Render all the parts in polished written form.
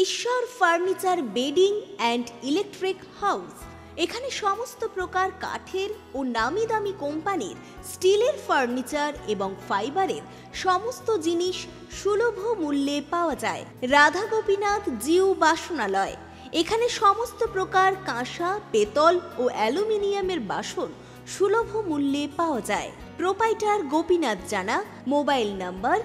ঈশ্বর furniture bedding and electric house. এখানে সমস্ত প্রকার কাঠের ও নামি দামি কোম্পানির স্টিলের ফার্নিচার এবং ফাইবারের সমস্ত জিনিস সুলভ মূল্যে পাওয়া যায়। রাধা গোপীনাথ জিউ বাসনালয়। এখানে সমস্ত প্রকার কাঁসা, পেতল ও অ্যালুমিনিয়ামের বাসন সুলভ মূল্যে পাওয়া যায়। প্রোপাইটার গোপীনাথ জানা। মোবাইল নাম্বার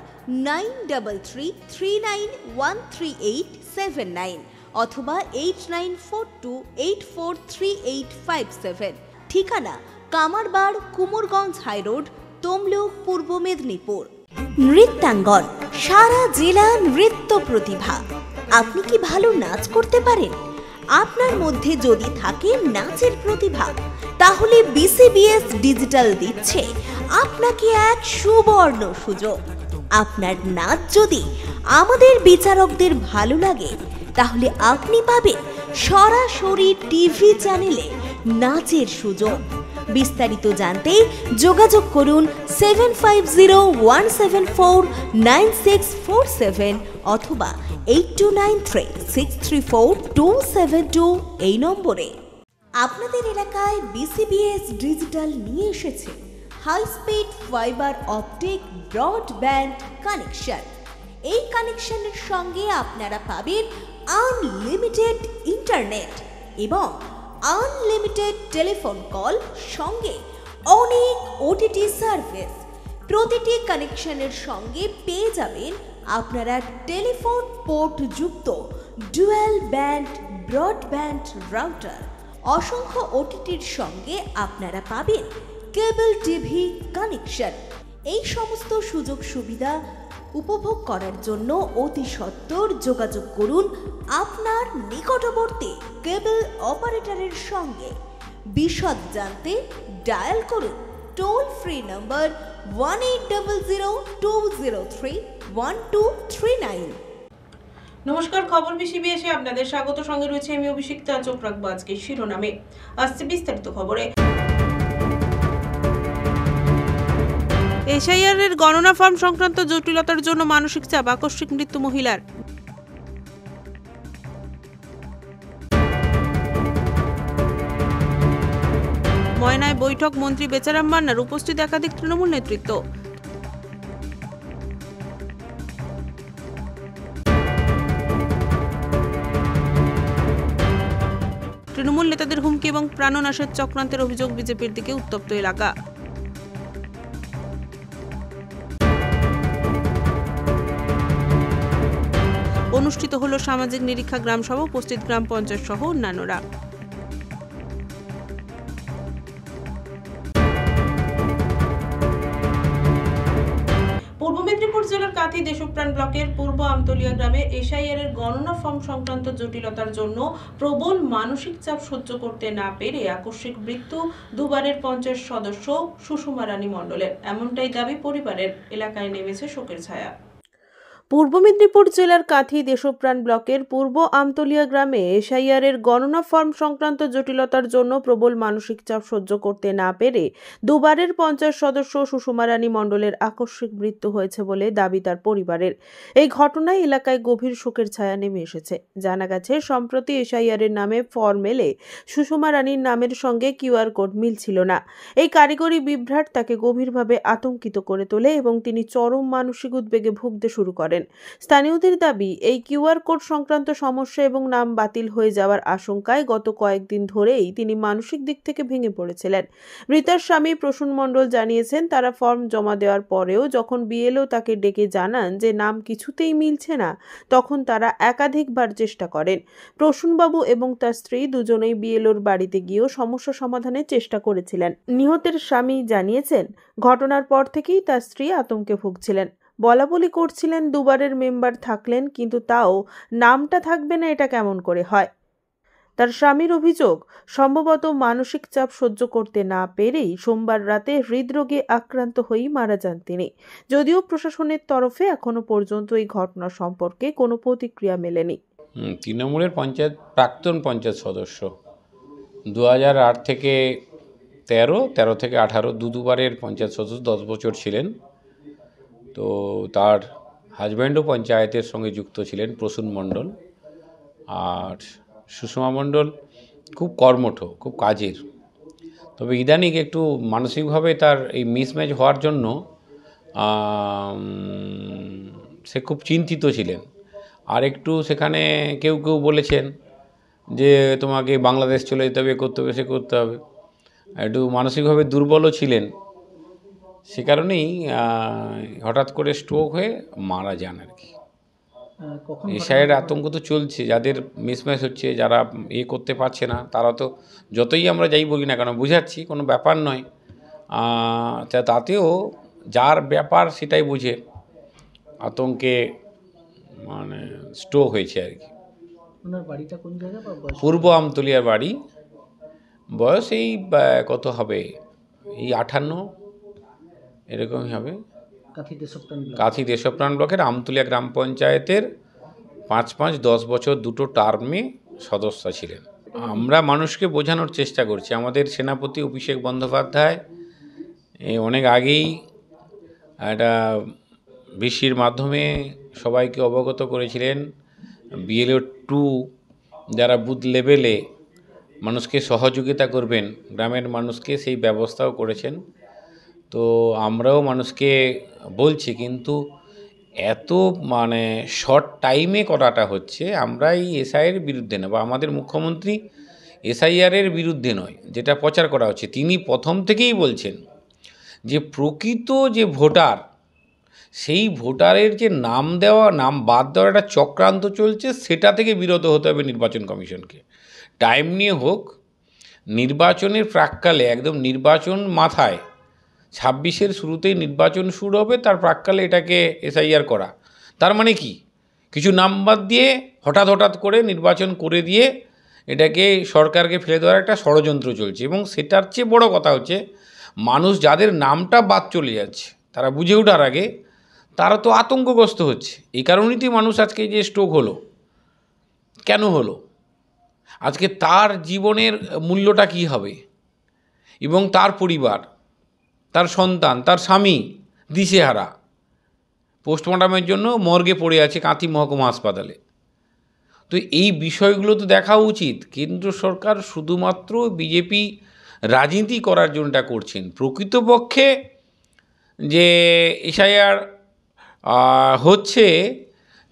9333913879 অথবা 8942843857। ঠিকানা কামারবাড়, কুমোরগঞ্জ হাইরোড, তমলুক, পূর্ব মেদিনীপুর। নৃত্যাঙ্গন, সারা জেলা নৃত্য প্রতিভা। আপনি কি ভালো নাচ করতে পারেন? আপনার মধ্যে যদি থাকে নাচের প্রতিভা, তাহলে বিসিবিএস ডিজিটাল দিচ্ছে আপনাকে এক সুবর্ণ সুযোগ। আপনার নাচ যদি আমাদের বিচারকদের ভালো লাগে, তাহলে আপনি পাবেন সরাসরি টিভি চ্যানেলে নাচের সুযোগ। বিস্তারিত জানতে যোগাযোগ করুন 7501749647 অথবা 8293634272 এই নম্বরে। আপনাদের এলাকায় বিসিবিএস ডিজিটাল নিয়ে এসেছে high speed fibre optic broadband connection. এই কানেকশনের সঙ্গে আপনারা পাবেন আনলিমিটেড ইন্টারনেট এবং আনলিমিটেড টেলিফোন কল, সঙ্গে অনেক ওটিটি সার্ভিস। প্রতিটি কানেকশনের সঙ্গে পেয়ে যাবেন আপনারা টেলিফোন পোর্ট যুক্ত ডুয়াল ব্যান্ড ব্রডব্যান্ড রাউটার। অসংখ্য ওটিটির সঙ্গে আপনারা পাবেন কেবল টিভি কানেকশন। এই সমস্ত সুযোগ সুবিধা উপভোগ করার জন্য অতি সত্বর যোগাযোগ করুন আপনার নিকটবর্তী কেবল অপারেটরের সঙ্গে। বিশদ জানতে ডায়াল করুন টোল ফ্রি নম্বর 1800203139। নমস্কার, খবর বিসিবিএসে আপনাদের স্বাগত। সঙ্গে রয়েছে আমি অভিষিক্তা। চোখ রাখবো আজকে শিরোনামে। আসছে বিস্তারিত খবরে। এসআইআর এর গণনা ফর্ম সংক্রান্ত জটিলতার জন্য মানসিক চাপ, আকস্মিক মৃত্যু মহিলার। ময়নায় বৈঠক, মন্ত্রী বেচারাম মান্নার উপস্থিত একাধিক তৃণমূল নেতৃত্ব। তৃণমূল নেতাদের হুমকি এবং প্রাণনাশের চক্রান্তের অভিযোগ, বিজেপির দিকে উত্তপ্ত এলাকা। অনুষ্ঠিত হলো সামাজিক নিরীক্ষা গ্রাম সভা, উপস্থিত গ্রাম পঞ্চায়েত সহ অন্যান্যরা। পূর্ব মেদিনীপুর জেলার কাঁথি দেশপ্রাণ ব্লকের পূর্ব আমতলিয়া গ্রামের এসআইআর এর গণনা ফর্ম সংক্রান্ত জটিলতার জন্য প্রবল মানসিক চাপ সহ্য করতে না পেরে আকস্মিক মৃত্যু দুবারের পঞ্চায়েত সদস্য সুষমা রানী মণ্ডলের। এমনটাই দাবি পরিবারের। এলাকায় নেমেছে শোকের ছায়া। পূর্ব মেদিনীপুর জেলার কাঁথি দেশপ্রাণ ব্লকের পূর্ব আমতলিয়া গ্রামে এসআইআর এর গণনা ফর্ম সংক্রান্ত জটিলতার জন্য প্রবল মানসিক চাপ সহ্য করতে না পেরে দুবারের পঞ্চায়েত সদস্য সুষমা রানী মণ্ডলের আকস্মিক মৃত্যু হয়েছে বলে দাবি তার পরিবারের। এই ঘটনায় এলাকায় গভীর শোকের ছায়া নেমে এসেছে। জানা গেছে, সম্প্রতি এসআইআর এর নামে ফর্ম এলে সুষমা রানীর নামের সঙ্গে কিউআর কোড মিলছিল না। এই কারিগরি বিভ্রাট তাকে গভীরভাবে আতঙ্কিত করে তোলে এবং তিনি চরম মানসিক উদ্বেগে ভুগতে শুরু করেন। স্থানীয়দের দাবি, এই কিউআর কোড সংক্রান্ত সমস্যা এবং নাম বাতিল হয়ে যাওয়ার আশঙ্কায় গত কয়েকদিন ধরেই তিনি মানসিক দিক থেকে ভেঙে পড়েছিলেন। মৃতার স্বামী প্রসূন মণ্ডল জানিয়েছেন, তারা ফর্ম জমা দেওয়ার পরেও যখন বিএলও তাকে ডেকে জানান যে নাম কিছুতেই মিলছে না, তখন তারা একাধিকবার চেষ্টা করেন। প্রসূনবাবু এবং তার স্ত্রী দুজনেই বিএলওর বাড়িতে গিয়েও সমস্যা সমাধানের চেষ্টা করেছিলেন। নিহতের স্বামী জানিয়েছেন, ঘটনার পর থেকেই তার স্ত্রী আতঙ্কে ভুগছিলেন। বলাবলি করছিলেন, দুবারের মেম্বার থাকলেন, কিন্তু তাও নামটা থাকবে না, এটা কেমন করে হয়। তার স্বামীর অভিযোগ, সম্ভবত মানসিক চাপ সহ্য করতে না পেরেই সোমবার রাতে হৃদরোগে আক্রান্ত হয়েই মারা যান তিনি। যদিও প্রশাসনের তরফে এখনো পর্যন্ত এই ঘটনা সম্পর্কে কোনো প্রতিক্রিয়া মেলেনি। তৃণমূলের প্রাক্তন পঞ্চায়েত সদস্য 2008 থেকে 13 থেকে 18 দুবারের পঞ্চায়েত সদস্য 10 বছর ছিলেন। তো তার হাজব্যান্ডও পঞ্চায়েতের সঙ্গে যুক্ত ছিলেন, প্রসূন মণ্ডল। আর সুষমা মণ্ডল খুব কর্মঠ, খুব কাজের। তবে ইদানিং একটু মানসিকভাবে তার এই মিসম্যাচ হওয়ার জন্য সে খুব চিন্তিত ছিলেন। আর একটু সেখানে কেউ কেউ বলেছেন যে তোমাকে বাংলাদেশ চলে যেতে হবে, করতে হবে, সে করতে হবে। একটু মানসিকভাবে দুর্বলও ছিলেন, সে কারণেই হঠাৎ করে স্ট্রোক হয়ে মারা যান আর কি। এশায়ের আতঙ্ক তো চলছে, যাদের মিসম্যাচ হচ্ছে, যারা করতে পারছে না, তারা তো যতই আমরা যাই বলি না কেন বুঝাচ্ছি কোনো ব্যাপার নয়, তাতেও যার ব্যাপার সেটাই বুঝে আতঙ্কে মানে স্ট্রোক হয়েছে আর কি। ওনার বাড়িটা কোন জায়গা? পূর্ব আমতলিয়ার বাড়ি। বয়স এই কত হবে, এই 58 এরকমই হবে। কাঁথি দেশপ্রাণ ব্লকের আমতলিয়া গ্রাম পঞ্চায়েতের 5-5-10 বছর দুটো টার্মে সদস্য ছিলেন। আমরা মানুষকে বোঝানোর চেষ্টা করছি। আমাদের সেনাপতি অভিষেক বন্দ্যোপাধ্যায় অনেক আগেই একটা ভিসির মাধ্যমে সবাইকে অবগত করেছিলেন, BLO 2 যারা বুথ লেভেলে মানুষকে সহযোগিতা করবেন, গ্রামের মানুষকে, সেই ব্যবস্থাও করেছেন। তো আমরাও মানুষকে বলছি, কিন্তু এত মানে শর্ট টাইমে করাটা হচ্ছে। আমরা এই এসআইয়ের বিরুদ্ধে না, বা আমাদের মুখ্যমন্ত্রী এসআইআরের বিরুদ্ধে নয়, যেটা প্রচার করা হচ্ছে। তিনি প্রথম থেকেই বলছেন যে প্রকৃত যে ভোটার, সেই ভোটারের যে নাম বাদ দেওয়ার একটা চক্রান্ত চলছে, সেটা থেকে বিরত হতে হবে নির্বাচন কমিশনকে। টাইম নিয়ে হোক, নির্বাচনের প্রাক্কালে, একদম নির্বাচন মাথায়, 26-এর শুরুতেই নির্বাচন শুরু হবে, তার প্রাক্কালে এটাকে এসআইআর করা। তার মানে কি, কিছু নাম বাদ দিয়ে হঠাৎ করে নির্বাচন করে দিয়ে এটাকে সরকারকে ফেলে দেওয়ার একটা ষড়যন্ত্র চলছে। এবং সেটার চেয়ে বড় কথা হচ্ছে, মানুষ যাদের নামটা বাদ চলে যাচ্ছে, তারা বুঝে ওঠার আগে তারা তো আতঙ্কগ্রস্ত হচ্ছে। এই কারণেই তো মানুষ আজকে যে স্ট্রোক হলো, কেন হলো, আজকে তার জীবনের মূল্যটা কী হবে, এবং তার পরিবার, তার সন্তান, তার স্বামী দিশেহারা, পোস্টমর্টমের জন্য মর্গে পড়ে আছে কাঁথি মহকুমা হাসপাতালে। তো এই বিষয়গুলো তো দেখা উচিত। কেন্দ্র সরকার শুধুমাত্র বিজেপি রাজনীতি করার জন্যটা করছেন। প্রকৃতপক্ষে যে এসআইআর হচ্ছে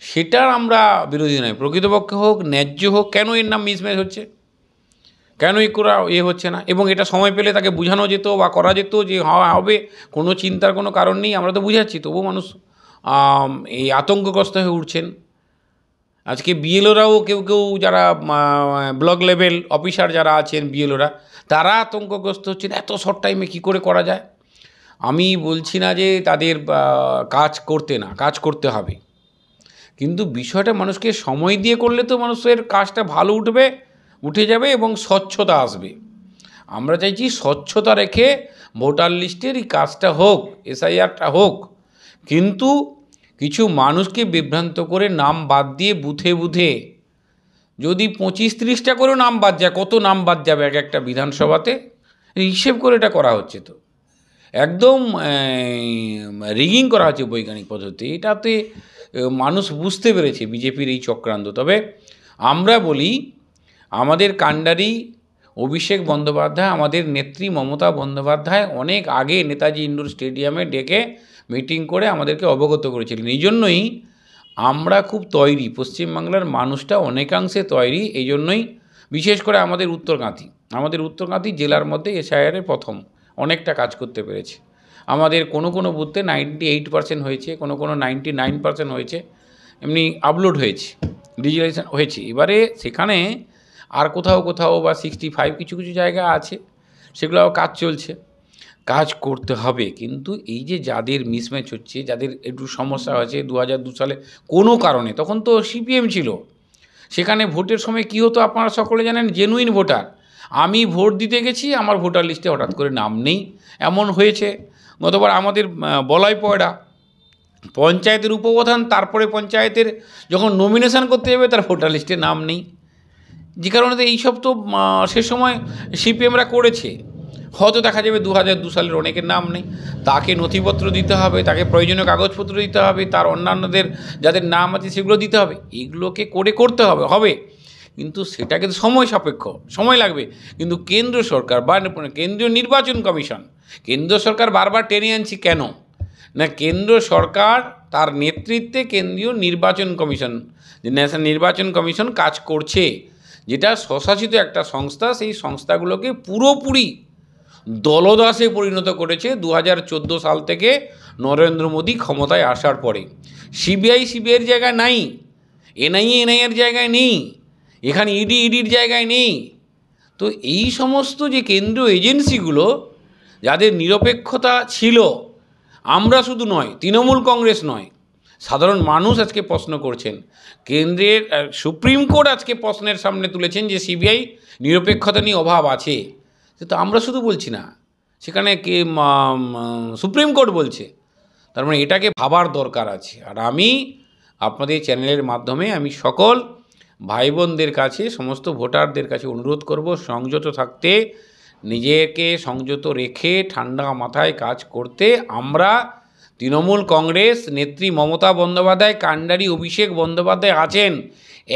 সেটার আমরা বিরোধী নয়। প্রকৃতপক্ষে হোক, ন্যায্য হোক, কেন এর নাম মিসম্যাচ হচ্ছে, কেন করা হচ্ছে না, এবং এটা সময় পেলে তাকে বোঝানো যেত বা করা যেত যে হবে, কোনো চিন্তার কোনো কারণ নেই, আমরা তো বুঝাচ্ছি, তবুও মানুষ এই আতঙ্কগ্রস্ত হয়ে উঠছেন। আজকে বিএলওরাও কেউ যারা ব্লক লেভেল অফিসার যারা আছেন, বিএলওরা, তারা আতঙ্কগ্রস্ত হচ্ছেন, এত শর্ট টাইমে কী করে করা যায়। আমি বলছি না যে তাদের কাজ করতে হবে, কিন্তু বিষয়টা মানুষকে সময় দিয়ে করলে তো মানুষের কাজটা ভালো উঠে যাবে এবং স্বচ্ছতা আসবে। আমরা চাইছি স্বচ্ছতা রেখে ভোটার লিস্টের এই কাজটা হোক, এসআইআরটা হোক, কিন্তু কিছু মানুষকে বিভ্রান্ত করে নাম বাদ দিয়ে বুথে যদি 25-30টা করে নাম বাদ যায়, কত নাম বাদ যাবে এক একটা বিধানসভাতে, হিসেব করে এটা করা হচ্ছে। তো একদম রিগিং করা হচ্ছে বৈজ্ঞানিক পদ্ধতি। এটাতে মানুষ বুঝতে পেরেছে বিজেপির এই চক্রান্ত। তবে আমরা বলি, আমাদের কাণ্ডারি অভিষেক বন্দ্যোপাধ্যায়, আমাদের নেত্রী মমতা বন্দ্যোপাধ্যায় অনেক আগে নেতাজি ইন্ডোর স্টেডিয়ামে ডেকে মিটিং করে আমাদেরকে অবগত করেছিলেন। এই জন্যই আমরা খুব তৈরি, পশ্চিমবাংলার মানুষটা অনেকাংশে তৈরি। এই জন্যই বিশেষ করে আমাদের উত্তরকাঁথি জেলার মধ্যে এসআইআরের প্রথম অনেকটা কাজ করতে পেরেছে। আমাদের কোনো বুথে 98% হয়েছে, কোনো 99% হয়েছে, এমনি আপলোড হয়েছে, ডিজিটালাইজেশন হয়েছে। এবারে সেখানে আর কোথাও বা 65 কিছু জায়গা আছে, সেগুলো কাজ চলছে, কাজ করতে হবে। কিন্তু এই যে যাদের মিসম্যাচ হচ্ছে, যাদের একটু সমস্যা হয়েছে 2002 সালে কোনো কারণে, তখন তো সিপিএম ছিল, সেখানে ভোটের সময় কী হতো আপনারা সকলে জানেন, জেনুইন ভোটার, আমি ভোট দিতে গেছি, আমার ভোটার লিস্টে হঠাৎ করে নাম নেই, এমন হয়েছে। গতবার আমাদের বলাই পয়ডা পঞ্চায়েতের উপপ্রধান, তারপরে পঞ্চায়েতের যখন নমিনেশন করতে যাবে, তার ভোটার লিস্টে নাম নেই, যে কারণে এইসব তো সে সময় সিপিএমরা করেছে। হয়তো দেখা যাবে 2002 সালের অনেকের নাম নেই, তাকে নথিপত্র দিতে হবে, তাকে প্রয়োজনীয় কাগজপত্র দিতে হবে, তার অন্যান্যদের যাদের নাম আছে সেগুলো দিতে হবে, এগুলোকে করতে হবে। কিন্তু সেটাকে তো সময় সাপেক্ষ, সময় লাগবে। কিন্তু কেন্দ্র সরকার বা কেন্দ্রীয় নির্বাচন কমিশন, কেন্দ্র সরকার বারবার টেনে আনছি কেন না, কেন্দ্র সরকার তার নেতৃত্বে কেন্দ্রীয় নির্বাচন কমিশন, যে ন্যাশনাল নির্বাচন কমিশন কাজ করছে, যেটা স্বশাসিত একটা সংস্থা, সেই সংস্থাগুলোকে পুরোপুরি দলদাসে পরিণত করেছে 2014 সাল থেকে নরেন্দ্র মোদী ক্ষমতায় আসার পরে। সিবিআইয়ের জায়গায় নাই, এনআইএর জায়গায় নেই, এখানে ইডির জায়গায় নেই। তো এই সমস্ত যে কেন্দ্রীয় এজেন্সিগুলো যাদের নিরপেক্ষতা ছিল, আমরা শুধু নয়, তৃণমূল কংগ্রেস নয়, সাধারণ মানুষ আজকে প্রশ্ন করছেন, কেন্দ্রের সুপ্রিম কোর্ট আজকে প্রশ্নের সামনে তুলেছেন যে সিবিআই নিরপেক্ষতা নিয়ে অভাব আছে। তো আমরা শুধু বলছি না, সেখানে সুপ্রিম কোর্ট বলছে। তার মানে এটাকে ভাবার দরকার আছে। আর আমি আপনাদের চ্যানেলের মাধ্যমে আমি সকল ভাই বোনদের কাছে, সমস্ত ভোটারদের কাছে অনুরোধ করব সংযত থাকতে, নিজেকে সংযত রেখে ঠান্ডা মাথায় কাজ করতে। আমরা তৃণমূল কংগ্রেস নেত্রী মমতা বন্দ্যোপাধ্যায়, কাণ্ডারি অভিষেক বন্দ্যোপাধ্যায় আছেন,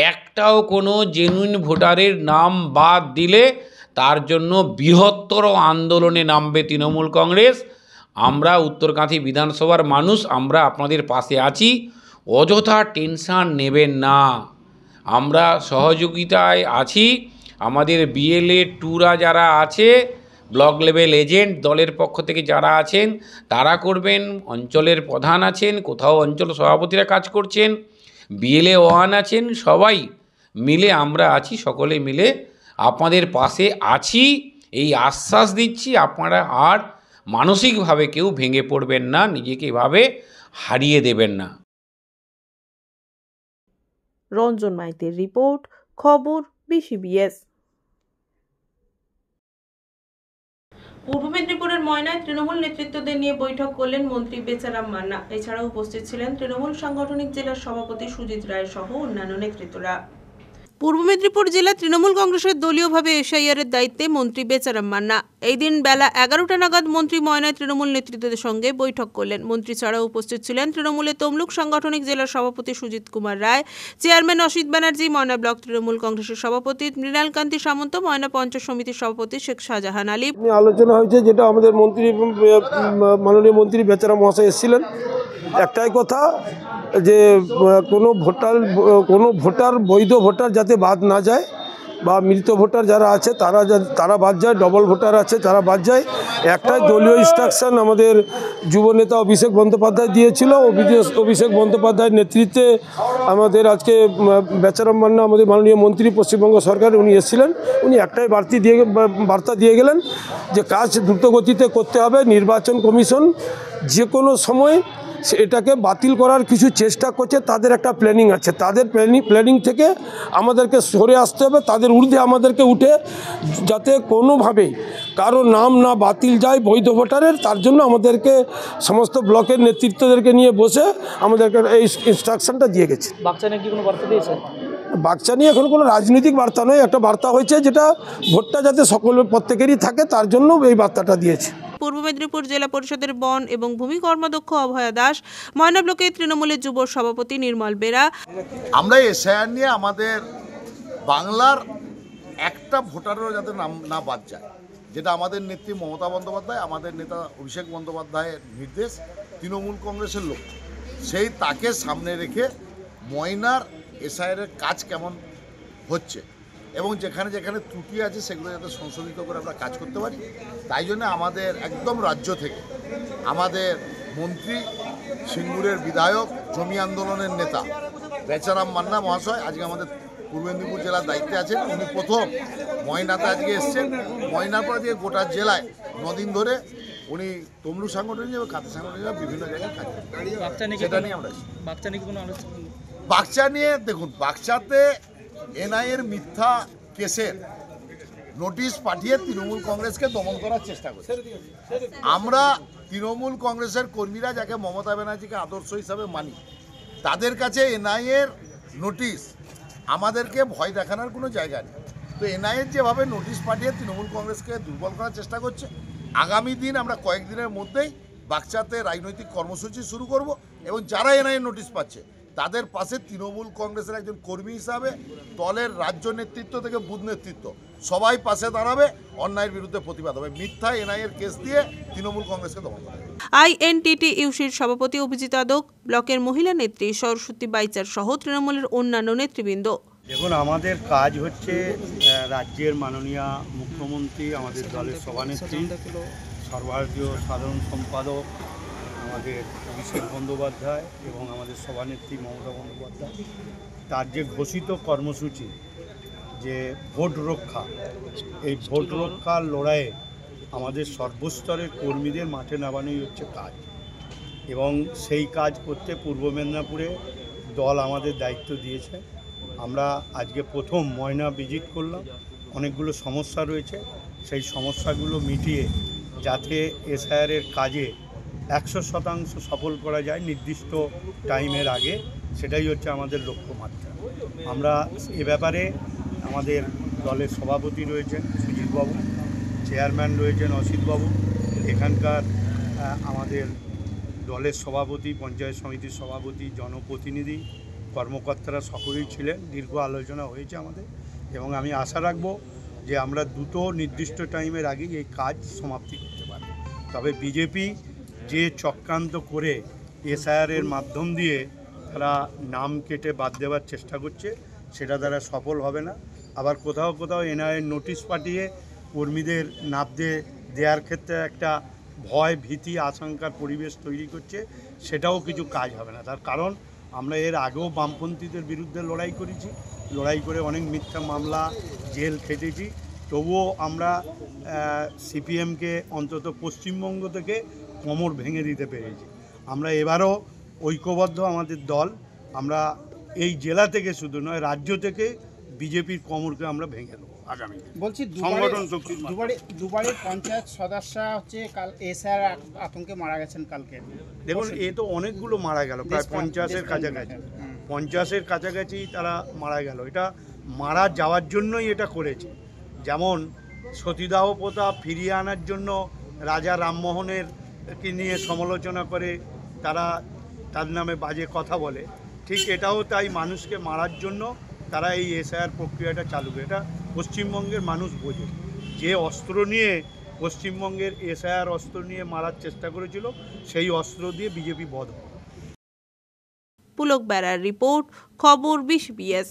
একটাও কোনো জেনুইন ভোটারের নাম বাদ দিলে তার জন্য বৃহত্তর আন্দোলনে নামবে তৃণমূল কংগ্রেস। আমরা উত্তরকাঁথি বিধানসভার মানুষ, আমরা আপনাদের পাশে আছি, অযথা টেনশান নেবেন না, আমরা সহযোগিতায় আছি। আমাদের বিএলএ টুরা যারা আছে, ব্লক লেভেল এজেন্ট দলের পক্ষ থেকে যারা আছেন তারা করবেন, অঞ্চলের প্রধান আছেন, কোথাও অঞ্চল সভাপতিরা কাজ করছেন, বিএলএ 1 আছেন, সবাই মিলে আমরা আছি, সকলে মিলে আপনাদের পাশে আছি, এই আশ্বাস দিচ্ছি। আপনারা আর মানসিকভাবে কেউ ভেঙে পড়বেন না, নিজেকে এভাবে হারিয়ে দেবেন না। রঞ্জন মাইতির রিপোর্ট, খবর বিসিবিএস। পূর্ব মেদিনীপুরের ময়নায় তৃণমূল নেতৃত্বদের নিয়ে বৈঠক করলেন মন্ত্রী বেচারাম মান্না। এছাড়াও উপস্থিত ছিলেন তৃণমূল সাংগঠনিক জেলার সভাপতি সুজিত রায় সহ অন্যান্য নেতৃত্বরা। পূর্ব মেদিনীপুর জেলা তৃণমূল কংগ্রেসের দলীয়ভাবে এসআইআরের দায়িত্বে মন্ত্রী বেচারাম মান্না এই দিন বেলা 11টা নাগাদ মন্ত্রী ময়নায় তৃণমূল নেতৃত্বদের সঙ্গে বৈঠক করলেন। মন্ত্রী ছাড়াও উপস্থিত ছিলেন তৃণমূলের তমলুক সাংগঠনিক জেলার সভাপতি সুজিত কুমার রায়, চেয়ারম্যান অসিত ব্যানার্জি, ময়না ব্লক তৃণমূল কংগ্রেসের সভাপতি মৃণাল কান্তি সামন্ত, ময়না পঞ্চায়েত সমিতির সভাপতি শেখ শাহজাহান আলী। আলোচনা হয়েছে, যেটা আমাদের মন্ত্রী মাননীয় মন্ত্রী বেচারাম মহাশয় এসেছিলেন। একটাই কথা, যে কোনো ভোটার বৈধ ভোটার যাতে বাদ না যায়, বা মৃত ভোটার যারা আছে তারা বাদ যায়, ডবল ভোটার আছে তারা বাদ যায়। একটাই দলীয় ইনস্ট্রাকশন আমাদের যুবনেতা অভিষেক বন্দ্যোপাধ্যায় দিয়েছিল। অভিষেক বন্দ্যোপাধ্যায়ের নেতৃত্বে আমাদের আজকে বেচারাম মান্না, আমাদের মাননীয় মন্ত্রী পশ্চিমবঙ্গ সরকার, উনি এসেছিলেন। উনি একটাই বার্তা দিয়ে গেলেন যে কাজ দ্রুতগতিতে করতে হবে। নির্বাচন কমিশন যে কোনো সময় এটাকে বাতিল করার কিছু চেষ্টা করছে, তাদের একটা প্ল্যানিং আছে, তাদের প্ল্যানিং থেকে আমাদেরকে সরে আসতে হবে, তাদের ঊর্ধ্বে আমাদেরকে উঠে যাতে কোনোভাবেই কারো নাম না বাতিল যায় বৈধ ভোটারের, তার জন্য আমাদেরকে সমস্ত ব্লকের নেতৃত্বদেরকে নিয়ে বসে আমাদেরকে এই ইনস্ট্রাকশনটা দিয়ে গেছে। বাচ্চা নিয়ে কি কোনো বার্তা দিয়েছে? বাচ্চা নিয়ে এখন কোনো রাজনৈতিক বার্তা নয়, একটা বার্তা হয়েছে যেটা ভোটটা যাতে প্রত্যেকেরই থাকে, তার জন্য এই বার্তাটা দিয়েছে। পূর্ব মেদিনীপুর জেলা পরিষদের বন এবং ভূমি কর্মাধ্যক্ষ অভয়া দাস, ময়না ব্লকের তৃণমূলের যুব সভাপতি নির্মল বেরা। আমরা এসআইআর নিয়ে আমাদের বাংলার একটা ভোটারেরও যাতে নাম না বাদ যায়, যেটা আমাদের নেত্রী মমতা বন্দ্যোপাধ্যায়, আমাদের নেতা অভিষেক বন্দ্যোপাধ্যায়ের নির্দেশ, তৃণমূল কংগ্রেসের লক্ষ্য, সেই তাকে সামনে রেখে ময়নার এসআইআরের কাজ কেমন হচ্ছে এবং যেখানে যেখানে ত্রুটি আছে সেগুলো যাতে সংশোধিত করে আমরা কাজ করতে পারি। তাই জন্য আমাদের একদম রাজ্য থেকে আমাদের মন্ত্রী, সিঙ্গুরের বিধায়ক, জমি আন্দোলনের নেতা বেচারাম মান্না মহাশয় আজকে আমাদের পূর্ব মেদিনীপুর জেলার দায়িত্বে আছেন। উনি প্রথম ময়নাতে আজকে এসছেন। ময়নার পর দিয়ে গোটা জেলায় 9 দিন ধরে উনি তমলুক সাংগঠনিক এবং খাতে সাংগঠনিক বিভিন্ন জায়গায় কাজ করেন। সেটা নিয়ে আমরা বাগচা নিয়ে দেখুন, বাগচাতে এনআইএর মিথ্যা কেসের নোটিশ পাঠিয়ে তৃণমূল কংগ্রেসকে দমন করার চেষ্টা করছে। আমরা তৃণমূল কংগ্রেসের কর্মীরা যাকে মমতা ব্যানার্জিকে আদর্শ হিসাবে মানি, তাদের কাছে এনআইএর নোটিশ আমাদেরকে ভয় দেখানোর কোনো জায়গা নেই। তো এনআইএর যেভাবে নোটিশ পাঠিয়ে তৃণমূল কংগ্রেসকে দুর্বল করার চেষ্টা করছে, আগামী দিন আমরা কয়েকদিনের মধ্যেই বাগচাতে রাজনৈতিক কর্মসূচি শুরু করব এবং যারা এনআইএর নোটিশ পাচ্ছে তাদের পাশে তৃণমূল কংগ্রেসের একজন কর্মী হিসাবে দলের রাজ্য নেতৃত্ব থেকে বুথ নেতৃত্ব সবাই পাশে দাঁড়াবে, অন্যায়ের বিরুদ্ধে প্রতিবাদ হবে। মিথ্যা এনআইএর কেস দিয়ে তৃণমূল কংগ্রেসকে দমন করা হবে। আইএনটিটিইউসির সভাপতি অভিজিৎ আদক, ব্লকের মহিলা নেত্রী সরস্বতী বাইচার সহ তৃণমূলের অন্যান্য নেতৃবৃন্দ। দেখুন, আমাদের কাজ হচ্ছে রাজ্যের মাননীয় মুখ্যমন্ত্রী, আমাদের দলের সভানেত্রী, সর্বভারতীয় সাধারণ সম্পাদক আমাদের অভিষেক বন্দ্যোপাধ্যায় এবং আমাদের সভানেত্রী মমতা বন্দ্যোপাধ্যায়, তার যে ঘোষিত কর্মসূচি যে ভোট রক্ষা, এই ভোট রক্ষার লড়াইয়ে আমাদের সর্বস্তরের কর্মীদের মাঠে নামানোই হচ্ছে কাজ। এবং সেই কাজ করতে পূর্ব মেদিনীপুরে দল আমাদের দায়িত্ব দিয়েছে। আমরা আজকে প্রথম ময়না ভিজিট করলাম। অনেকগুলো সমস্যা রয়েছে, সেই সমস্যাগুলো মিটিয়ে যাতে এসআইআরের কাজে 100% সফল করা যায় নির্দিষ্ট টাইমের আগে, সেটাই হচ্ছে আমাদের লক্ষ্যমাত্রা। আমরা এ ব্যাপারে আমাদের দলের সভাপতি রয়েছেন সুজিতবাবু, চেয়ারম্যান রয়েছেন অসিতবাবু, এখানকার আমাদের দলের সভাপতি, পঞ্চায়েত সমিতির সভাপতি, জনপ্রতিনিধি, কর্মকর্তারা সকলেই ছিলেন। দীর্ঘ আলোচনা হয়েছে আমাদের, এবং আমি আশা রাখব যে আমরা দ্রুত নির্দিষ্ট টাইমের আগেই এই কাজ সমাপ্তি করতে পারব। তবে বিজেপি যে চক্রান্ত করে এসআইআরের মাধ্যম দিয়ে তারা নাম কেটে বাদ দেওয়ার চেষ্টা করছে, সেটা তারা সফল হবে না। আবার কোথাও কোথাও এনআইএর নোটিশ পাঠিয়ে কর্মীদের নাম দেওয়ার ক্ষেত্রে একটা ভয়, ভীতি, আশঙ্কার পরিবেশ তৈরি করছে, সেটাও কিছু কাজ হবে না। তার কারণ আমরা এর আগেও বামপন্থীদের বিরুদ্ধে লড়াই করেছি, লড়াই করে অনেক মিথ্যা মামলা, জেল খেটেছি, তবুও আমরা সিপিএমকে অন্তত পশ্চিমবঙ্গ থেকে কোমর ভেঙে দিতে পেরেছি। আমরা এবারও ঐক্যবদ্ধ আমাদের দল, আমরা এই জেলা থেকে শুধু নয় রাজ্য থেকে বিজেপির কোমরকে আমরা ভেঙে দেবো আগামী। বলছি সংগঠন দুবারের পঞ্চায়েত সদস্য হচ্ছে কাল এসআইআর আতঙ্কে মারা গেছেন কালকে। দেখুন, এ তো অনেকগুলো মারা গেল, প্রায় 50-এর কাছাকাছি, 50-এর কাছাকাছি তারা মারা গেল। এটা মারা যাওয়ার জন্যই এটা করেছে। যেমন সতীদাহ প্রথা ফিরিয়ে আনার জন্য রাজা রামমোহনের কে নিয়ে সমালোচনা করে তারা তার নামে বাজে কথা বলে, ঠিক এটাও তাই মানুষকে মারার জন্য তারা এই এসআইআর প্রক্রিয়াটা চালু করে। এটা পশ্চিমবঙ্গের মানুষ বোঝে। যে অস্ত্র নিয়ে পশ্চিমবঙ্গের এসআইআর অস্ত্র নিয়ে মারার চেষ্টা করেছিল, সেই অস্ত্র দিয়ে বিজেপি বধ হয়। পুলক বেড়ার রিপোর্ট, খবর 20BS।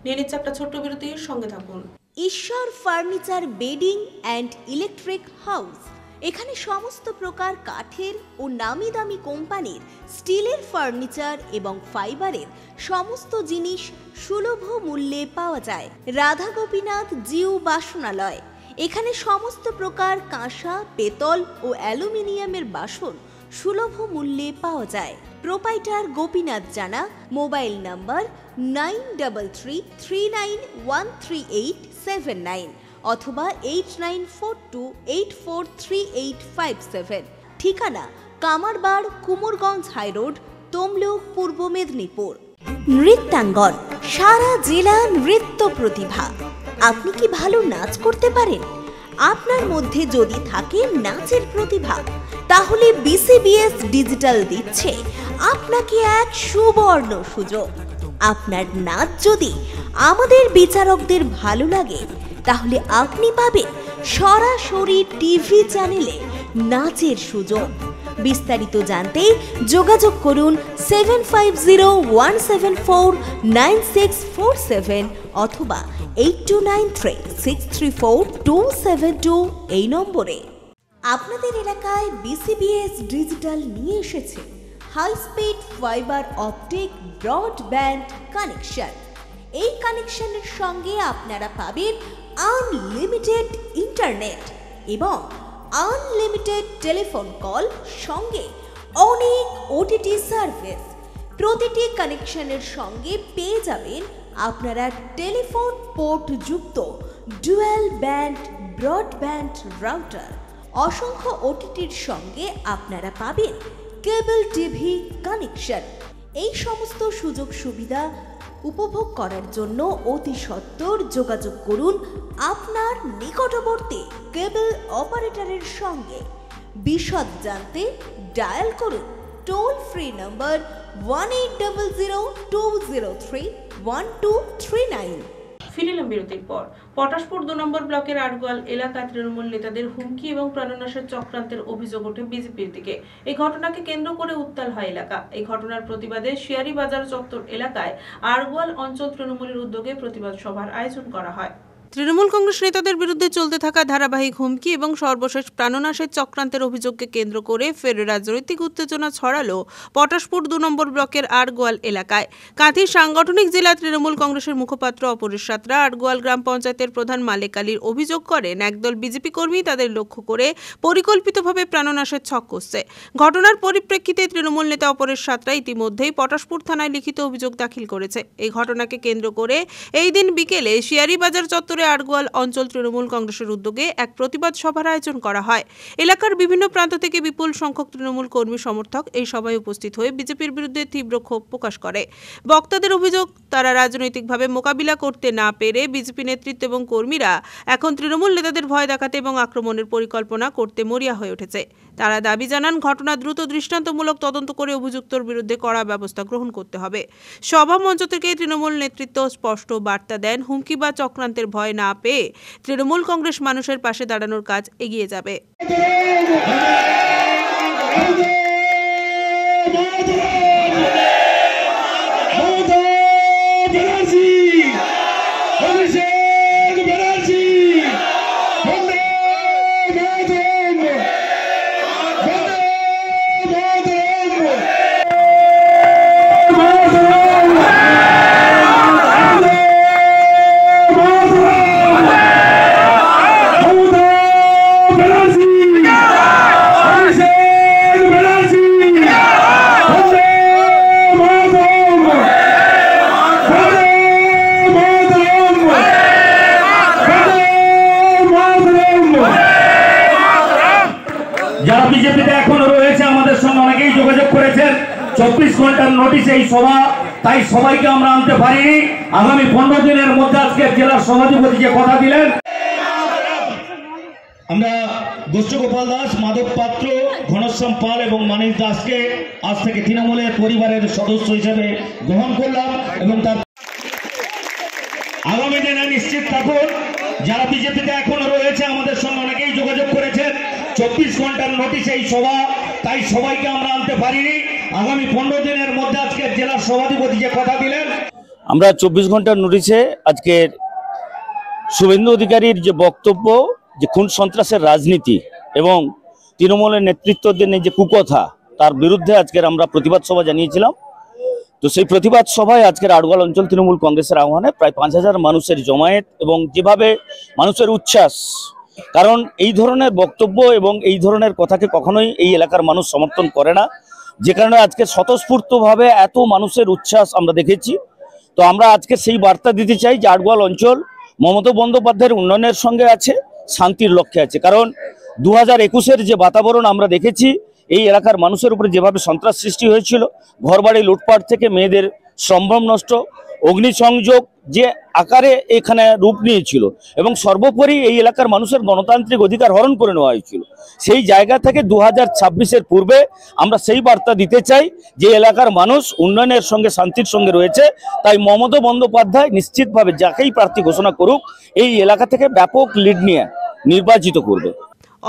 নিয়ে নিচ্ছে একটা ছোট্ট বিরতির সঙ্গে থাকুন। ঈশ্বর furniture bedding and electric house, এখানে সমস্ত প্রকার কাঠের ও নামি দামি কোম্পানির স্টিলের ফার্নিচার এবং ফাইবারের সমস্ত জিনিস সুলভ মূল্যে পাওয়া যায়। রাধা গোপীনাথ জিউ বাসনালয়, এখানে সমস্ত প্রকার কাঁসা, পেতল ও অ্যালুমিনিয়ামের বাসন সুলভ মূল্যে পাওয়া যায়। প্রোপাইটার গোপীনাথ জানা, মোবাইল নাম্বার 9333913879 অথবা 8942843857। ঠিকানা কামারবাড়, কুমোরগঞ্জ হাইরোড, তমলুক, পূর্ব মেদিনীপুর। নৃত্যাঙ্গন, সারা জেলা নৃত্য প্রতিভা। আপনি কি ভালো নাচ করতে পারেন? আপনার মধ্যে যদি থাকে নাচের প্রতিভা, তাহলে বিসিবিএস ডিজিটাল দিচ্ছে আপনাকে এক সুবর্ণ সুযোগ। আপনার নাচ যদি আমাদের বিচারকদের ভালো লাগে, তাহলে আপনি পাবেন সরাসরি টিভি চ্যানেলে নাচের সুযোগ। বিস্তারিত জানতে যোগাযোগ করুন 7501749647 অথবা 8293634272 এই নম্বরে। আপনাদের এলাকায় বিসিবিএস ডিজিটাল নিয়ে এসেছে high speed fibre optic broadband connection. এই কানেকশনের সঙ্গে আপনারা পাবেন আনলিমিটেড ইন্টারনেট এবং আনলিমিটেড টেলিফোন কল, সঙ্গে অনেক ওটিটি সার্ভিস। প্রতিটি কানেকশনের সঙ্গে পেয়ে যাবেন আপনারা টেলিফোন পোর্ট যুক্ত ডুয়াল ব্যান্ড ব্রডব্যান্ড রাউটার। অসংখ্য ওটিটির সঙ্গে আপনারা পাবেন কেবল টিভি কানেকশন। এই সমস্ত সুযোগ সুবিধা উপভোগ করার জন্য অতি সত্বর যোগাযোগ করুন আপনার নিকটবর্তী কেবল অপারেটরের সঙ্গে। বিশদ জানতে ডায়াল করুন toll-free number 1800-203-1239. ফিরে এলাম বিরতির পর। পটাশপুর 2 নম্বর ব্লকের আড়গোয়াল এলাকা তৃণমূল নেতাদের হুমকি এবং প্রাণনাশের চক্রান্তের অভিযোগ ওঠে বিজেপির দিকে। এই ঘটনাকে কেন্দ্র করে উত্তাল হয় এলাকা। এই ঘটনার প্রতিবাদে শিয়ারি বাজার চত্বর এলাকায় আড়গোয়াল অঞ্চল তৃণমূলের উদ্যোগে প্রতিবাদ সভার আয়োজন করা হয়। তৃণমূল কংগ্রেস নেতাদের বিরুদ্ধে চলতে থাকা ধারাবাহিক হুমকি এবং সর্বশেষ প্রাণনাশের চক্রান্তের অভিযোগকে কেন্দ্র করে ফের রাজনৈতিক উত্তেজনা ছড়ালো পটাশপুর 2 নম্বর ব্লকের আড়গোয়াল এলাকায়। কাঁথি সাংগঠনিক জেলা তৃণমূল কংগ্রেসের মুখপাত্র অপরেশ সাঁতরা আড়গোয়াল গ্রাম পঞ্চায়েতের প্রধান মালেক আলীর অভিযোগ করেন একদল বিজেপি কর্মী তাদের লক্ষ্য করে পরিকল্পিতভাবে প্রাণনাশের ছক কষছে। ঘটনার পরিপ্রেক্ষিতে তৃণমূল নেতা অপরেশ সাঁতরা ইতিমধ্যেই পটাশপুর থানায় লিখিত অভিযোগ দাখিল করেছে। এই ঘটনাকে কেন্দ্র করে এই দিন বিকেলে শিয়ারি বাজার চত্বরে আড়গোয়াল অঞ্চল তৃণমূল কংগ্রেসের উদ্যোগে এক প্রতিবাদ সভার আয়োজন করা হয়। এলাকার বিভিন্ন প্রান্ত থেকে বিপুল সংখ্যক তৃণমূল কর্মী সমর্থক এই সভায় উপস্থিত হয়ে বিজেপির বিরুদ্ধে তীব্র ক্ষোভ প্রকাশ করে। বক্তাদের অভিযোগ, তারা রাজনৈতিকভাবে মোকাবিলা করতে না পেরে বিজেপি নেতৃত্ব এবং কর্মীরা এখন তৃণমূল নেতাদের ভয় দেখাতে এবং আক্রমণের পরিকল্পনা করতে মরিয়া হয়ে উঠেছে। তারা দাবি জানান ঘটনা দ্রুত দৃষ্টান্তমূলক তদন্ত করে অভিযুক্তর বিরুদ্ধে কড়া ব্যবস্থা গ্রহণ করতে হবে। সভা মঞ্চ থেকে তৃণমূল নেতৃত্ব স্পষ্ট বার্তা দেন, হুমকি বা চক্রান্তের ভয় না পেয়ে তৃণমূল কংগ্রেস মানুষের পাশে দাঁড়ানোর কাজ এগিয়ে যাবে। যারা বিজেপিতে এখনো রয়েছে আমাদের সঙ্গে অনেকেই যোগাযোগ করেছেন। 24 ঘন্টার নোটিশ এই সভা, তাই সবাইকে আমরা আনতে পারিনি। আগামী 15 দিনের মধ্যে আজকে জেলার সভাধিপতি যে কথা দিলেন, আমরা গোষ্ঠ গোপাল দাস, মাধব পাত্র, ঘনশ্যাম পাল এবং মানিক দাসকে আজ থেকে তৃণমূলের পরিবারের সদস্য হিসেবে গ্রহণ করলাম এবং তার আগামী দিনে নিশ্চিত থাকুন যারা বিজেপিতে এখনো রয়েছে আমাদের সঙ্গে অনেকেই যোগাযোগ করেছেন। 24 ঘন্টার নোটিশ এই সভা, তাই সবাইকে আমরা আনতে পারিনি। আগামী 15 দিনের মধ্যে আজকে জেলার সভাধিপতি যে কথা দিলেন, আমরা 24 ঘন্টার নোটিশে আজকের শুভেন্দু অধিকারীর যে বক্তব্য, যে খুন সন্ত্রাসের রাজনীতি এবং তৃণমূলের নেতৃত্বদের যে কুকথা, তার বিরুদ্ধে আজকের আমরা প্রতিবাদ সভা জানিয়েছিলাম। তো সেই প্রতিবাদ সভায় আজকের আড়গোয়াল অঞ্চল তৃণমূল কংগ্রেসের আহ্বানে প্রায় 5000 মানুষের জমায়েত এবং যেভাবে মানুষের উচ্ছ্বাস, কারণ এই ধরনের বক্তব্য এবং এই ধরনের কথাকে কখনোই এই এলাকার মানুষ সমর্থন করে না, যে কারণে আজকে স্বতঃস্ফূর্তভাবে এত মানুষের উচ্ছ্বাস আমরা দেখেছি। তো আমরা আজকে সেই বার্তা দিতে চাই যে আড়গোয়াল অঞ্চল মমতা বন্দ্যোপাধ্যায়ের উন্নয়নের সঙ্গে আছে, শান্তির লক্ষ্যে আছে। কারণ 2021-এর যে বাতাবরণ আমরা দেখেছি, এই এলাকার মানুষের উপরে যেভাবে সন্ত্রাস সৃষ্টি হয়েছিল, ঘরবাড়ি লুটপাট থেকে মেয়েদের সম্ভ্রম নষ্ট, অগ্নিসংযোগ যে আকারে এখানে রূপ নিয়েছিল এবং সর্বোপরি এই এলাকার মানুষের গণতান্ত্রিক অধিকার হরণ করে নেওয়া হয়েছিল, সেই জায়গা থেকে 2026-এর পূর্বে আমরা সেই বার্তা দিতে চাই যে এলাকার মানুষ উন্নয়নের সঙ্গে শান্তির সঙ্গে রয়েছে। তাই মমতা বন্দ্যোপাধ্যায় নিশ্চিতভাবে যাকেই প্রার্থী ঘোষণা করুক, এই এলাকা থেকে ব্যাপক লিড নিয়ে নির্বাচিত করবে।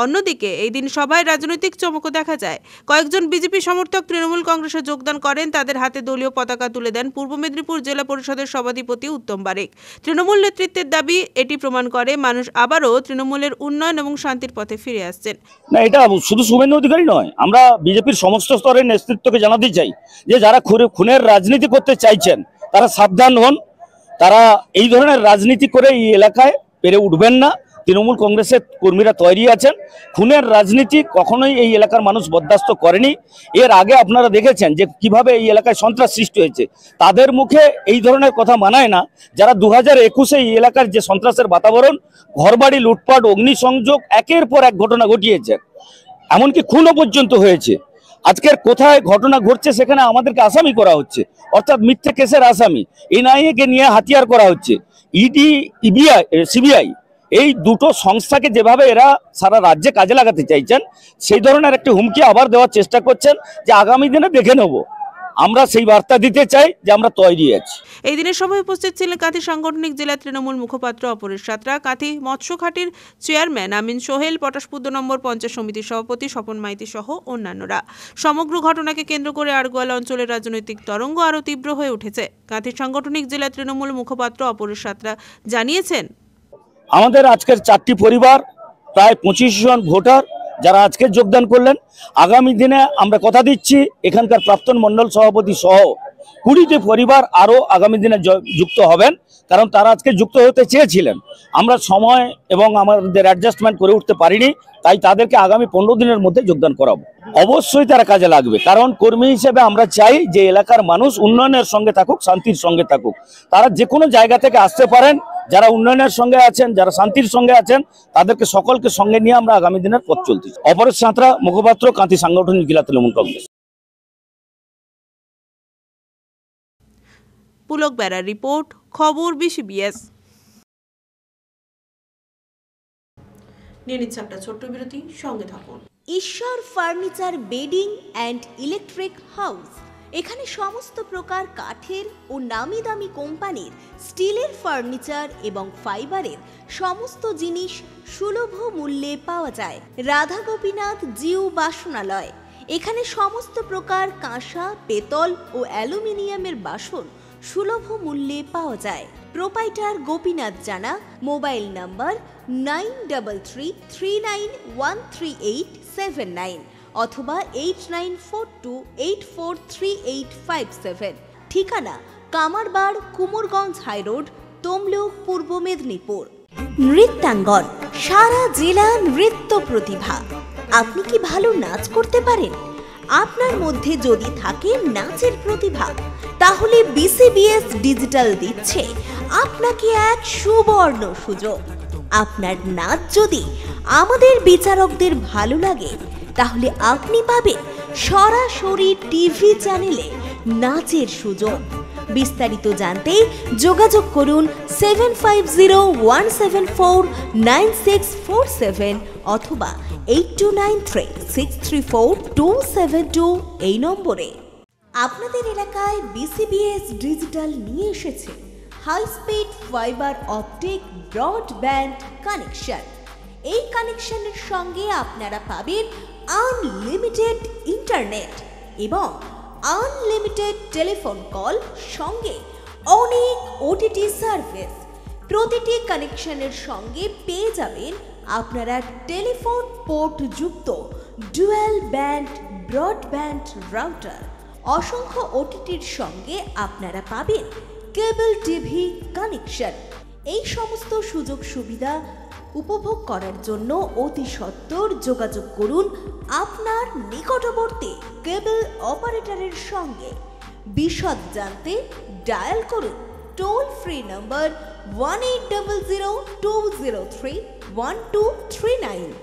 অন্যদিকে এই দিন সভায় রাজনৈতিক চমকও দেখা যায়। কয়েকজন বিজেপি সমর্থক তৃণমূল কংগ্রেসে যোগদান করেন। তাদের হাতে দলীয় পতাকা তুলে দেন পূর্ব মেদিনীপুর জেলা পরিষদের সভাধিপতি উত্তম বারেক। তৃণমূল নেতৃত্বের দাবি, এটি প্রমাণ করে মানুষ আবারও তৃণমূলের উন্নয়ন এবং শান্তির পথে ফিরে আসছেন। না, এটা শুধু শুভেন্দু অধিকারী নয়, আমরা বিজেপির সমস্ত স্তরের নেতৃত্বকে জানাতে চাই যে যারা খুনের রাজনীতি করতে চাইছেন তারা সাবধান হন। তারা এই ধরনের রাজনীতি করে এই এলাকায় পেরে উঠবেন না। তৃণমূল কংগ্রেসের কর্মীরা তৈরি আছেন। খুনের রাজনীতি কখনোই এই এলাকার মানুষ বরদাস্ত করেনি। এর আগে আপনারা দেখেছেন যে কিভাবে এই এলাকায় সন্ত্রাস সৃষ্টি হয়েছে। তাদের মুখে এই ধরনের কথা মানায় না যারা 2021-এ এই এলাকার যে সন্ত্রাসের বাতাবরণ, ঘরবাড়ি লুটপাট, অগ্নিসংযোগ, একের পর এক ঘটনা ঘটিয়েছে, এমনকি খুনও পর্যন্ত হয়েছে। আজকের কোথায় ঘটনা ঘটছে সেখানে আমাদেরকে আসামি করা হচ্ছে, অর্থাৎ মিথ্যে কেসের আসামি। এনআইএ কে নিয়ে হাতিয়ার করা হচ্ছে। ইডি, সিবিআই এই দুটো সংস্থাকে যেভাবে এরা সারা রাজ্যে কাজে লাগাতে চাইছেন, সেই ধরনের একটি হুমকি আবার দেওয়ার চেষ্টা করছেন যে আগামী দিনে দেখে নেব। আমরা সেই বার্তা দিতে চাই যে আমরা তৈরি আছি। এই দিনের সভায় উপস্থিত ছিলেন কাঁথি সাংগঠনিক জেলা তৃণমূল মুখপাত্র অপরেশ সাঁতরা, কাঁথি মৎস্যঘাটির চেয়ারম্যান আমিন সোহেল, পটাশপুদ্দ নম্বর পঞ্চায়েত সমিতির সভাপতি স্বপন মাইতি সহ অন্যান্যরা। সমগ্র ঘটনাকে কেন্দ্র করে আড়গোয়াল অঞ্চলের রাজনৈতিক তরঙ্গ আরও তীব্র হয়ে উঠেছে। কাঁথি সাংগঠনিক জেলা তৃণমূল মুখপাত্র অপরেশ সাঁতরা জানিয়েছেন, আমাদের আজকের 4টি পরিবার, প্রায় 25 জন ভোটার যারা আজকে যোগদান করলেন, আগামী দিনে আমরা কথা দিচ্ছি এখানকার প্রাক্তন মণ্ডল সভাপতি সহ 20টি পরিবার আরও আগামী দিনে যুক্ত হবেন, কারণ তারা আজকে যুক্ত হতে চেয়েছিলেন। আমরা সময় এবং আমাদের অ্যাডজাস্টমেন্ট করে উঠতে পারিনি, তাই তাদেরকে আগামী 15 দিনের মধ্যে যোগদান করাবো। অবশ্যই তারা কাজে লাগবে, কারণ কর্মী হিসেবে আমরা চাই যে এলাকার মানুষ উন্নয়নের সঙ্গে থাকুক, শান্তির সঙ্গে থাকুক। তারা যে কোনো জায়গা থেকে আসতে পারেন, যারা উন্নয়নের সঙ্গে আছেন, যারা শান্তির সঙ্গে আছেন, তাদেরকে সকলকে সঙ্গে নিয়ে আমরা আগামী দিনের পথ চলতেছি। অপরেশ সাঁতরা, মুখপাত্র, কাঁথি সাংগঠনিক জেলা তৃণমূল কংগ্রেস। পুলক বেড়ার রিপোর্ট, খবর BCBS। নিয়ে নিচ্ছে একটা ছোট্ট বিরতি, সঙ্গে থাকুন। ঈশ্বর furniture bedding and electric house, এখানে সমস্ত প্রকার কাঠের ও নামি দামি কোম্পানির স্টিলের ফার্নিচার এবং ফাইবারের সমস্ত জিনিস সুলভ মূল্যে পাওয়া যায়। রাধা গোপীনাথ জিউ বাসনালয়, এখানে সমস্ত প্রকার কাঁসা, পেতল ও অ্যালুমিনিয়ামের বাসন সুলভ মূল্যে পাওয়া যায়। প্রোপাইটার গোপীনাথ জানা, মোবাইল নাম্বার 9333913879 অথবা 8942843857। ঠিকানা কামারবাড়, কুমোরগঞ্জ হাইরোড, তমলুক, পূর্ব মেদিনীপুর। নৃত্যাঙ্গন, সারা জেলা নৃত্য প্রতিভা। আপনি কি ভালো নাচ করতে পারেন? আপনার মধ্যে যদি থাকে নাচের প্রতিভা, তাহলে BCBS ডিজিটাল দিচ্ছে আপনাকে এক সুবর্ণ সুযোগ। আপনার নাচ যদি আমাদের বিচারকদের ভালো লাগে, তাহলে আপনি পাবেন সরাসরি টিভি চ্যানেলে নাচের সুযোগ। বিস্তারিত জানতে যোগাযোগ করুন 7501749647 অথবা 8293634272 এই নম্বরে। আপনাদের এলাকায় BCBS ডিজিটাল নিয়ে এসেছে high speed fibre optic broadband connection. এই কানেকশনের সঙ্গে আপনারা পাবেন আনলিমিটেড ইন্টারনেট এবং আনলিমিটেড টেলিফোন কল, সঙ্গে অনেক OTT সার্ভিস। প্রতিটি কানেকশনের সঙ্গে পেয়ে যাবেন আপনারা টেলিফোন পোর্ট যুক্ত ডুয়াল ব্যান্ড ব্রডব্যান্ড রাউটার। অসংখ্য OTTর সঙ্গে আপনারা পাবেন কেবল টিভি কানেকশন। এই সমস্ত সুযোগ সুবিধা উপভোগ করার জন্য অতি সত্বর যোগাযোগ করুন আপনার নিকটবর্তী কেবল অপারেটরের সঙ্গে। বিশদ জানতে ডায়াল করুন টোল ফ্রি নম্বর 1800203139।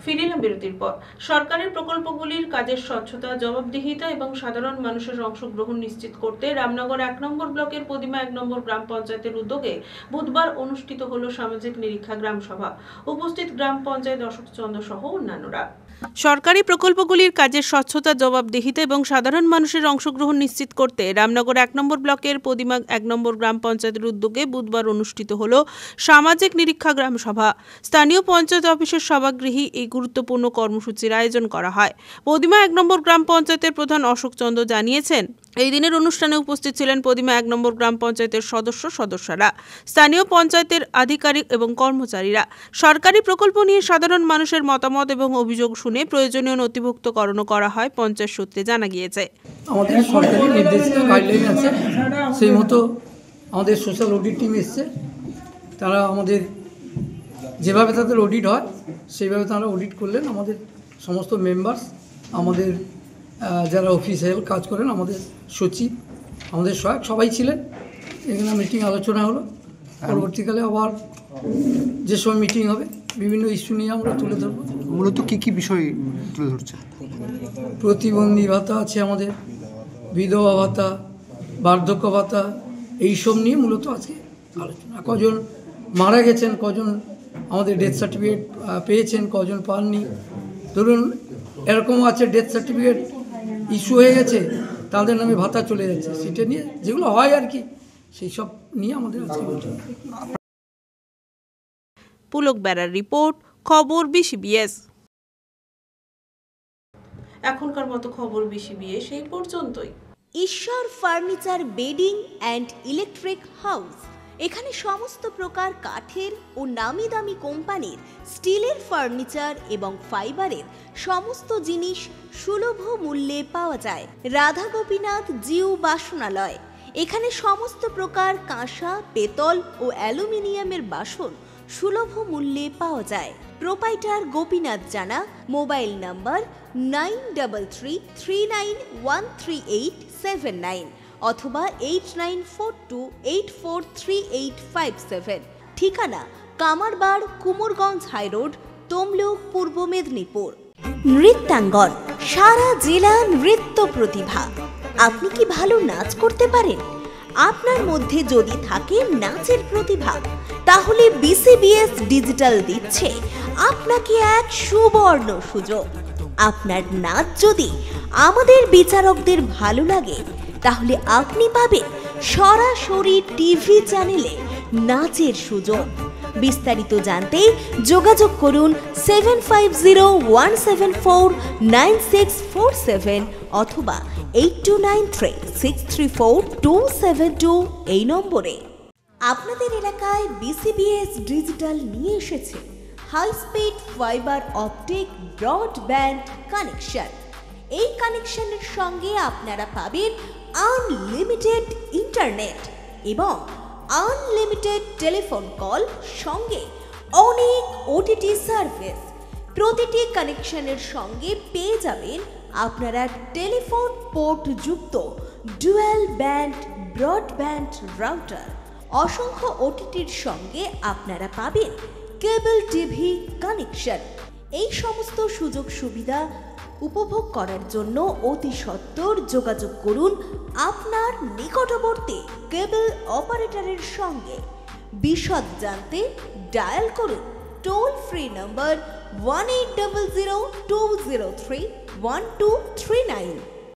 ফিরিলাম বিরতির পর। সরকারের প্রকল্পগুলির কাজের স্বচ্ছতা, জবাবদিহিতা এবং সাধারণ মানুষের অংশগ্রহণ নিশ্চিত করতে রামনগর 1 নম্বর ব্লকের পদিমা 1 নম্বর গ্রাম পঞ্চায়েতের উদ্যোগে বুধবার অনুষ্ঠিত হলো সামাজিক নিরীক্ষা গ্রাম সভা। উপস্থিত গ্রাম পঞ্চায়েত অশোক চন্দ্র সহ অন্যান্যরা। সরকারি প্রকল্পগুলির কাজের স্বচ্ছতা, জবাবদিহিতা এবং সাধারণ মানুষের অংশগ্রহণ নিশ্চিত করতে রামনগর 1 নম্বর ব্লকের পদিমা 1 নম্বর গ্রাম পঞ্চায়েতের উদ্যোগে বুধবার অনুষ্ঠিত হলো সামাজিক নিরীক্ষা গ্রাম সভা। স্থানীয় পঞ্চায়েত অফিসের সভাগৃহে এই গুরুত্বপূর্ণ কর্মসূচির আয়োজন করা হয়। পদিমা 1 নম্বর গ্রাম পঞ্চায়েতের প্রধান অশোক চন্দ্র জানিয়েছেন, এই দিনের অনুষ্ঠানে উপস্থিত ছিলেন পদিমা 1 নম্বর গ্রাম পঞ্চায়েতের সদস্যরা, স্থানীয় পঞ্চায়েতের আধিকারিক এবং কর্মচারীরা। সরকারি প্রকল্প নিয়ে সাধারণ মানুষের মতামত এবং অভিযোগ শুনে প্রয়োজনীয় নথিভুক্তকরণ করা হয়, পঞ্চায়েত সূত্রে জানা গিয়েছে। আমাদের সরকারি নির্দেশিত গাইডলাইন আছে, সেই মতো আমাদের সোশ্যাল অডিট টিম এসছে। তারা আমাদের যেভাবে তাদের অডিট হয় সেইভাবে তারা অডিট করলেন। আমাদের সমস্ত মেম্বার্স, আমাদের যারা অফিসিয়াল কাজ করেন, আমাদের সচিব, আমাদের সহায়ক সবাই ছিলেন। এখানে মিটিং আলোচনা হলো। পরবর্তীকালে আবার যে সময় মিটিং হবে বিভিন্ন ইস্যু নিয়ে আমরা তুলে ধরবো। মূলত কী কী বিষয় তুলে ধরছে? প্রতিবন্ধী ভাতা আছে আমাদের, বিধবা ভাতা, বার্ধক্য ভাতা, এইসব নিয়ে মূলত আজকে আলোচনা। কজন মারা গেছেন, কজন আমাদের ডেথ সার্টিফিকেট পেয়েছেন, কজন পাননি। ধরুন এরকম আছে ডেথ সার্টিফিকেট ইস্যু হয়ে গেছে, তাদের নামে ভাতা চলে যাচ্ছে, সেটা নিয়ে যেগুলো হয় আর কি, সেই সব নিয়ে আমাদের আজকে বলতে হবে। পুলক বেড়ার রিপোর্ট, খবর বিসিবিএস। এখনকার মতো খবর বিসিবিএস এই পর্যন্তই। ঈশ্বর furniture bedding and electric house, এখানে সমস্ত প্রকার কাঠের ও নামি দামি কোম্পানির স্টিলের ফার্নিচার এবং ফাইবারের সমস্ত জিনিস সুলভ মূল্যে পাওয়া যায়। রাধা গোপীনাথ জিউ বাসনালয়, এখানে সমস্ত প্রকার কাঁসা, পেতল ও অ্যালুমিনিয়ামের বাসন সুলভ মূল্যে পাওয়া যায়। প্রোপাইটার গোপীনাথ জানা, মোবাইল নাম্বার 9333913879 অথবা 8942843857। ঠিকানা কামারবাড়, কুমোরগঞ্জ হাইরোড, তমলুক, পূর্ব মেদিনীপুর। নৃত্যাঙ্গন, সারা জেলা নৃত্য প্রতিভা। আপনি কি ভালো নাচ করতে পারেন? আপনার মধ্যে যদি থাকে নাচের প্রতিভা, তাহলে বিসিবিএস ডিজিটাল দিচ্ছে আপনাকে এক সুবর্ণ সুযোগ। আপনার নাচ যদি আমাদের বিচারকদের ভালো লাগে, তাহলে আপনি পাবেন সরাসরি টিভি চ্যানেলে নাচের সুযোগ। বিস্তারিত জানতে যোগাযোগ করুন 7501749647 অথবা 8293634272 এই নম্বরে। আপনাদের এলাকায় বিসিবিএস ডিজিটাল নিয়ে এসেছে high speed fibre optic broadband connection. এই কানেকশনের সঙ্গে আপনারা পাবেন আনলিমিটেড ইন্টারনেট এবং আনলিমিটেড টেলিফোন কল, সঙ্গে অনেক ওটিটি সার্ভিস। প্রতিটি কানেকশনের সঙ্গে পেয়ে যাবেন আপনারা টেলিফোন পোর্ট যুক্ত ডুয়াল ব্যান্ড ব্রডব্যান্ড রাউটার। অসংখ্য ওটিটির সঙ্গে আপনারা পাবেন কেবল টিভি কানেকশন। এই সমস্ত সুযোগ সুবিধা উপভোগ করার জন্য অতি সত্বর যোগাযোগ করুন আপনার নিকটবর্তী কেবল অপারেটরের সঙ্গে। বিশদ জানতে ডায়াল করুন টোল ফ্রি নম্বর 1800203123 1239।